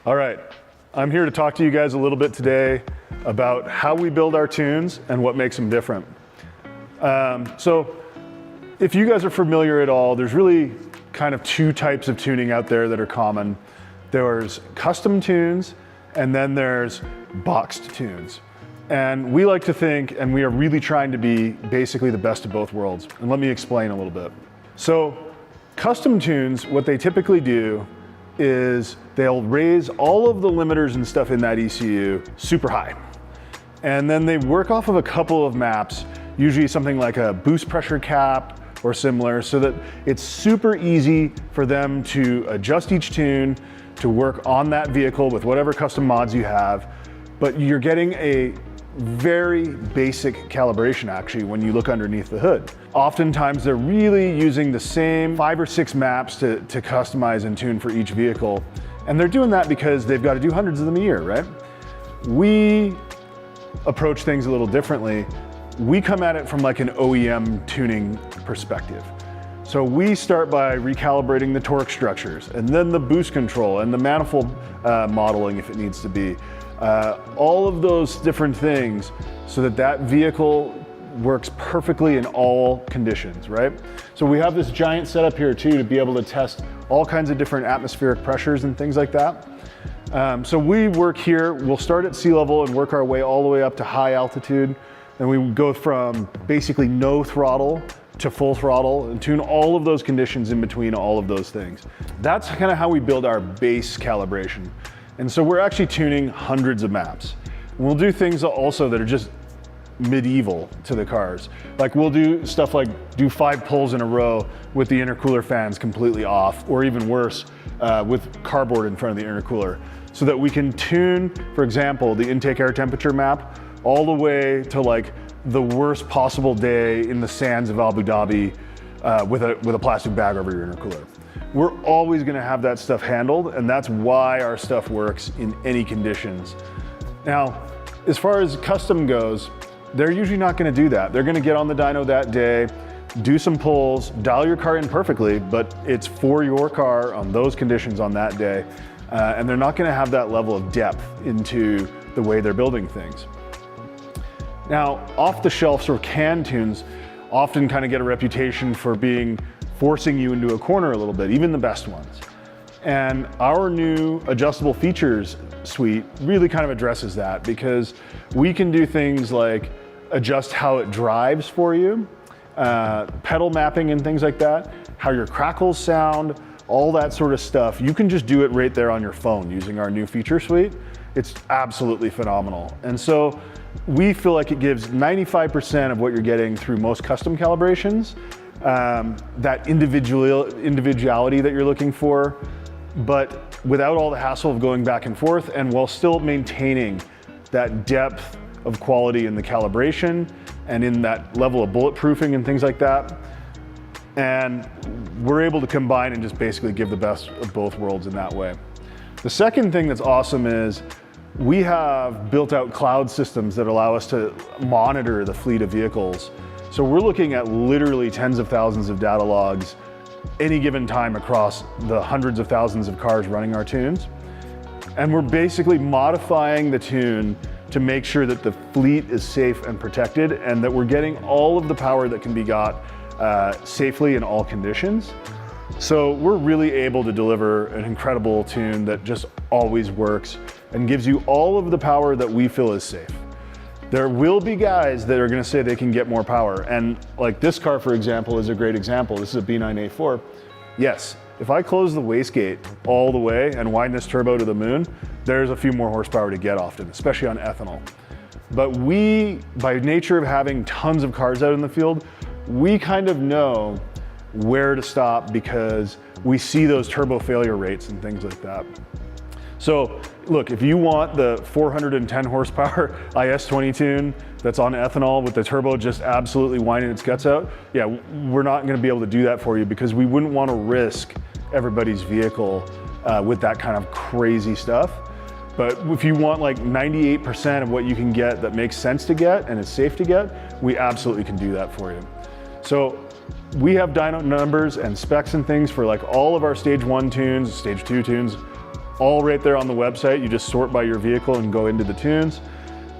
All right, I'm here to talk to you guys a little bit today about how we build our tunes and what makes them different. So if you guys are familiar at all, there's really kind of two types of tuning out there that are common. There's custom tunes, and then there's boxed tunes. And we like to think, and we are really trying to be basically the best of both worlds. And let me explain a little bit. So custom tunes, what they typically do is they'll raise all of the limiters and stuff in that ECU super high. And then they work off of a couple of maps, usually something like a boost pressure cap or similar, so that it's super easy for them to adjust each tune to work on that vehicle with whatever custom mods you have. But you're getting a very basic calibration actually when you look underneath the hood. Oftentimes they're really using the same 5 or 6 maps to customize and tune for each vehicle. And they're doing that because they've got to do hundreds of them a year, right? We approach things a little differently. We come at it from like an OEM tuning perspective. So we start by recalibrating the torque structures, and then the boost control and the manifold modeling if it needs to be. All of those different things so that that vehicle works perfectly in all conditions, right? So we have this giant setup here too to be able to test all kinds of different atmospheric pressures and things like that. So we work here, we'll start at sea level and work our way all the way up to high altitude. Then we go from basically no throttle to full throttle and tune all of those conditions in between all of those things. That's kind of how we build our base calibration. And so we're actually tuning hundreds of maps. And we'll do things also that are just medieval to the cars. Like we'll do stuff like do 5 pulls in a row with the intercooler fans completely off, or even worse, with cardboard in front of the intercooler, so that we can tune, for example, the intake air temperature map all the way to like the worst possible day in the sands of Abu Dhabi with a plastic bag over your intercooler. We're always gonna have that stuff handled, and that's why our stuff works in any conditions. Now, as far as custom goes, they're usually not gonna do that. They're gonna get on the dyno that day, do some pulls, dial your car in perfectly, but it's for your car on those conditions on that day. And they're not gonna have that level of depth into the way they're building things. Now, off-the-shelf sort of canned tunes often kind of get a reputation for forcing you into a corner a little bit, even the best ones. And our new adjustable features suite really kind of addresses that, because we can do things like adjust how it drives for you, pedal mapping and things like that, how your crackles sound, all that sort of stuff. You can just do it right there on your phone using our new feature suite. It's absolutely phenomenal. And so we feel like it gives 95% of what you're getting through most custom calibrations, that individuality that you're looking for, but without all the hassle of going back and forth, and while still maintaining that depth of quality in the calibration and in that level of bulletproofing and things like that. And we're able to combine and just basically give the best of both worlds in that way. The second thing that's awesome is we have built out cloud systems that allow us to monitor the fleet of vehicles. So we're looking at literally tens of thousands of data logs any given time across the hundreds of thousands of cars running our tunes. And we're basically modifying the tune to make sure that the fleet is safe and protected, and that we're getting all of the power that can be got safely in all conditions. So we're really able to deliver an incredible tune that just always works and gives you all of the power that we feel is safe. There will be guys that are gonna say they can get more power. And like this car, for example, is a great example. This is a B9A4. Yes, if I close the wastegate all the way and wind this turbo to the moon, there's a few more horsepower to get often, especially on ethanol. But we, by nature of having tons of cars out in the field, we kind of know where to stop because we see those turbo failure rates and things like that. So look, if you want the 410 horsepower IS20 tune that's on ethanol with the turbo just absolutely winding its guts out, yeah, we're not gonna be able to do that for you because we wouldn't wanna risk everybody's vehicle with that kind of crazy stuff. But if you want like 98% of what you can get that makes sense to get and is safe to get, we absolutely can do that for you. So we have dyno numbers and specs and things for like all of our stage 1 tunes, stage 2 tunes, all right there on the website. You just sort by your vehicle and go into the tunes.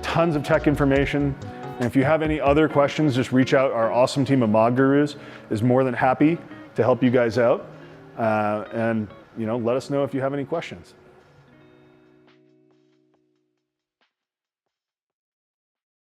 Tons of tech information. And if you have any other questions, just reach out. Our awesome team of mod gurus is more than happy to help you guys out. And let us know if you have any questions.